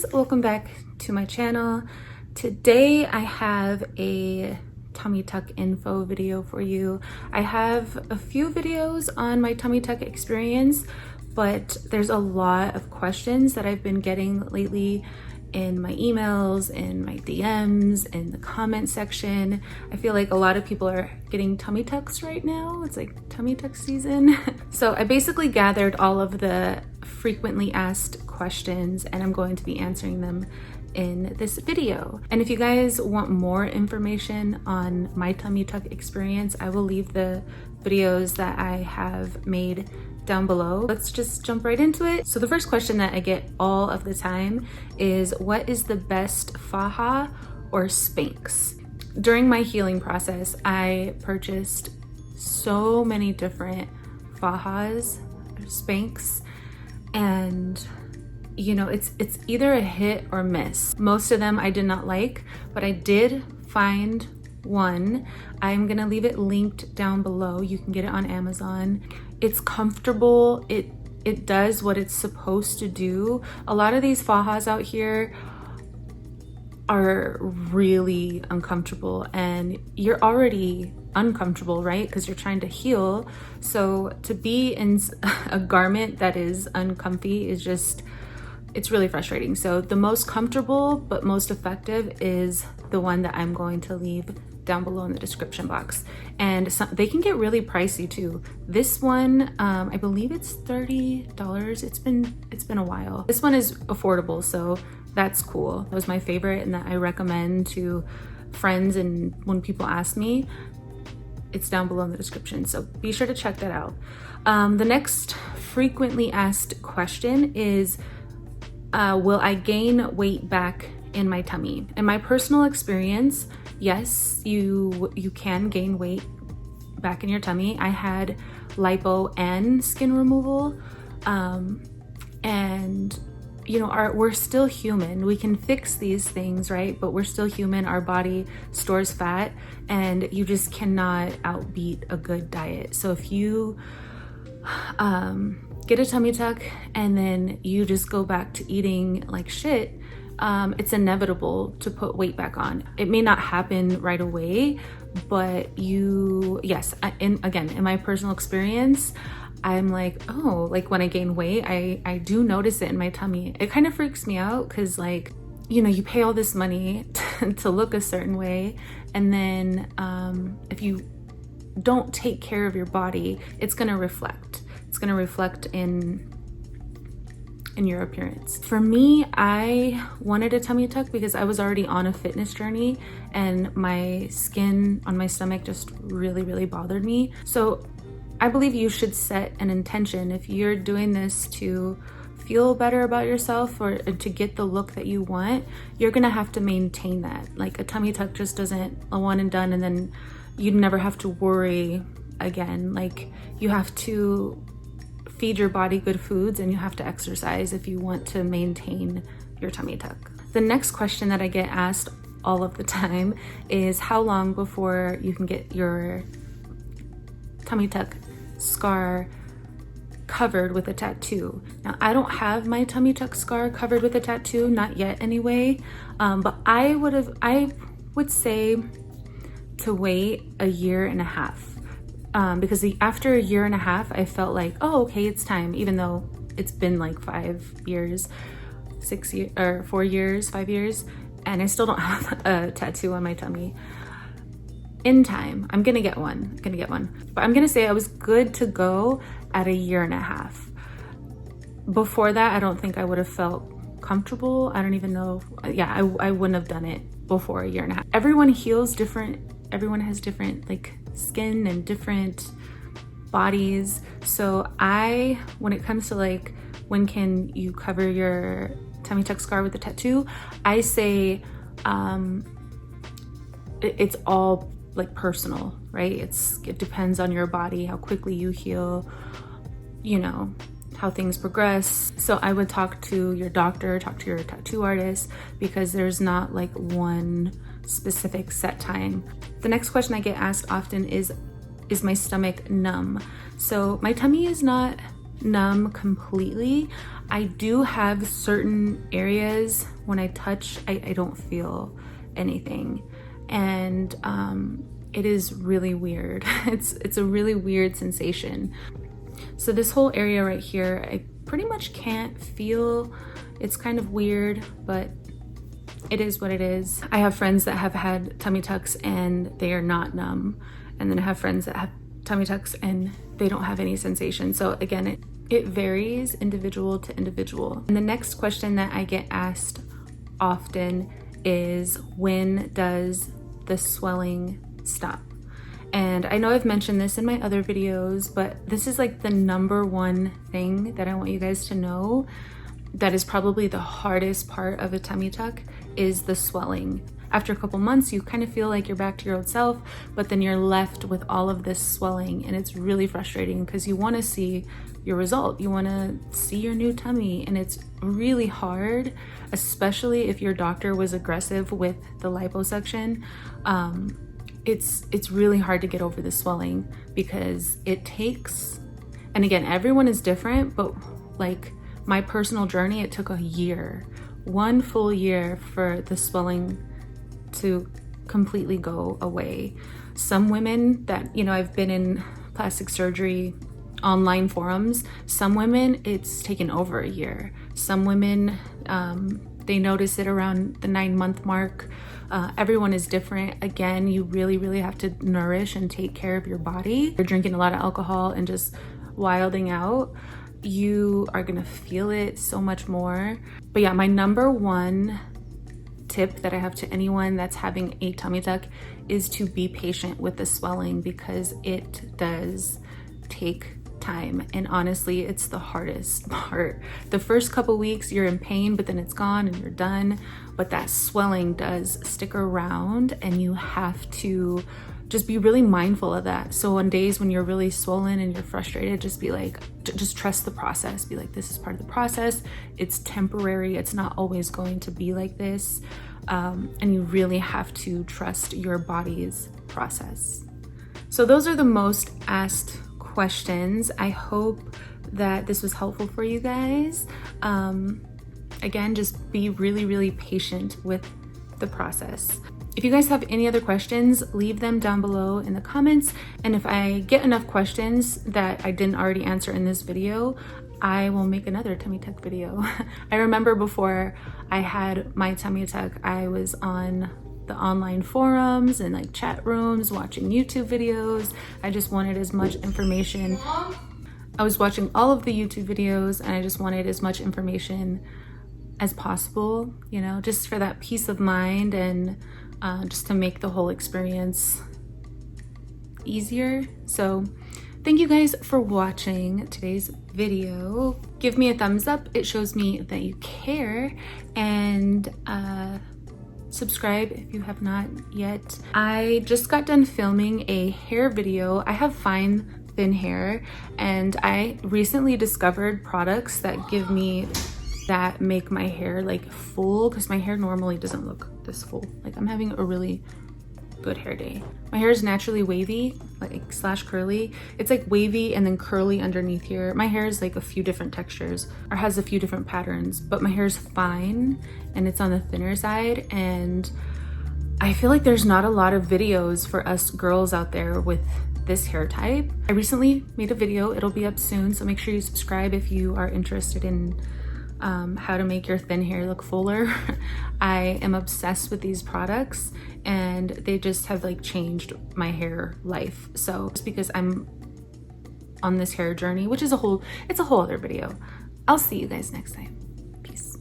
friends, welcome back to my channel. Today I have a tummy tuck info video for you. I have a few videos on my tummy tuck experience, but there's a lot of questions that I've been getting lately in my emails, in my DMs, in the comment section. I feel like a lot of people are getting tummy tucks right now. It's like tummy tuck season. So I basically gathered all of the frequently asked questions and I'm going to be answering them in this video. And if you guys want more information on my tummy tuck experience, I will leave the videos that I have made down below. Let's just jump right into it. So the first question that I get all of the time is, what is the best Faja or Spanx? During my healing process, I purchased so many different Fajas or Spanx, and you know, it's either a hit or miss. Most of them I did not like, but I did find one. I'm gonna leave it linked down below. You can get it on Amazon. It's comfortable. It does what it's supposed to do. A lot of these Fajas out here are really uncomfortable, and you're already uncomfortable, right? Because you're trying to heal. So to be in a garment that is uncomfy is just, it's really frustrating. So the most comfortable but most effective is the one that I'm going to leave down below in the description box. And they can get really pricey too. This one, I believe it's $30. It's been a while. This one is affordable, so that's cool. It was my favorite and that I recommend to friends, and when people ask me, it's down below in the description, so be sure to check that out. The next frequently asked question is, will I gain weight back in my tummy? In my personal experience, yes, you can gain weight back in your tummy. I had lipo and skin removal, and you know, we're still human. We can fix these things, right? But we're still human. Our body stores fat, and you just cannot outbeat a good diet. So if you get a tummy tuck and then you just go back to eating like shit, it's inevitable to put weight back on. It may not happen right away, but yes, again, in my personal experience, I'm like, oh, like when I gain weight, I do notice it in my tummy. It kind of freaks me out because, like, you know, you pay all this money to look a certain way, and then if you don't take care of your body, it's gonna reflect. It's gonna reflect in your appearance. For me, I wanted a tummy tuck because I was already on a fitness journey and my skin on my stomach just really bothered me. So I believe you should set an intention. If you're doing this to feel better about yourself or to get the look that you want, you're gonna have to maintain that. Like, a tummy tuck just doesn't a one and done and then you'd never have to worry again. Like, you have to feed your body good foods and you have to exercise if you want to maintain your tummy tuck. The next question that I get asked all of the time is, how long before you can get your tummy tuck scar covered with a tattoo? Now, I don't have my tummy tuck scar covered with a tattoo, not yet anyway, but I would say to wait a year and a half. Because after a year and a half, I felt like, oh, okay, it's time, even though it's been like 5 years, 6 years, or 4 years, 5 years, and I still don't have a tattoo on my tummy. In time, I'm gonna get one, but I'm gonna say I was good to go at a year and a half. Before that, I don't think I would have felt comfortable. I don't even know, yeah, I wouldn't have done it before a year and a half. Everyone heals different, everyone has different like skin and different bodies. So when it comes to like, when can you cover your tummy tuck scar with a tattoo, I say it's all like personal, right? It depends on your body, how quickly you heal, you know, how things progress. So I would talk to your doctor, talk to your tattoo artist, because there's not like one specific set time. The next question I get asked often is my stomach numb? So my tummy is not numb completely. I do have certain areas when I touch, I don't feel anything. And it is really weird. It's a really weird sensation. So this whole area right here, I pretty much can't feel. It's kind of weird, but it is what it is. I have friends that have had tummy tucks and they are not numb. And then I have friends that have tummy tucks and they don't have any sensation. So again, it varies individual to individual. And the next question that I get asked often is, when does the swelling stop? And I know I've mentioned this in my other videos, but this is like the number one thing that I want you guys to know. That is probably the hardest part of a tummy tuck, is the swelling. After a couple months, you kind of feel like you're back to your old self, but then you're left with all of this swelling, and it's really frustrating because you want to see your result. You want to see your new tummy, and it's really hard, especially if your doctor was aggressive with the liposuction. It's really hard to get over the swelling because it takes, and again, everyone is different, but like my personal journey, it took a year, 1 full year for the swelling to completely go away. Some women that, you know, I've been in plastic surgery online forums, some women it's taken over a year. Some women, they notice it around the 9-month mark. Everyone is different. Again, you really have to nourish and take care of your body. You're drinking a lot of alcohol and just wilding out, you are gonna feel it so much more. But yeah, my number one tip that I have to anyone that's having a tummy tuck is to be patient with the swelling, because it does take time, and honestly it's the hardest part. The first couple weeks you're in pain, but then it's gone and you're done. But that swelling does stick around, and you have to just be really mindful of that. So on days when you're really swollen and you're frustrated, just be like, just trust the process. Be like, this is part of the process. It's temporary. It's not always going to be like this. And you really have to trust your body's process. So those are the most asked questions. I hope that this was helpful for you guys. Again, just be really patient with the process. If you guys have any other questions, leave them down below in the comments. And if I get enough questions that I didn't already answer in this video, I will make another tummy tuck video. I remember before I had my tummy tuck, I was on the online forums and like chat rooms, watching YouTube videos. I just wanted as much information. I was watching all of the YouTube videos and I just wanted as much information as possible, you know, just for that peace of mind and just to make the whole experience easier. So thank you guys for watching today's video. Give me a thumbs up. It shows me that you care, and subscribe if you have not yet. I just got done filming a hair video. I have fine, thin hair, and I recently discovered products that make my hair like full, because my hair normally doesn't look this full. Like, I'm having a really good hair day. My hair is naturally wavy, like slash curly. It's like wavy and then curly underneath here. My hair is like a few different textures, or has a few different patterns, but my hair is fine and it's on the thinner side. And I feel like there's not a lot of videos for us girls out there with this hair type. I recently made a video, it'll be up soon, so make sure you subscribe if you are interested in how to make your thin hair look fuller. I am obsessed with these products and they just have like changed my hair life. So it's because I'm on this hair journey, which is it's a whole other video. I'll see you guys next time. Peace.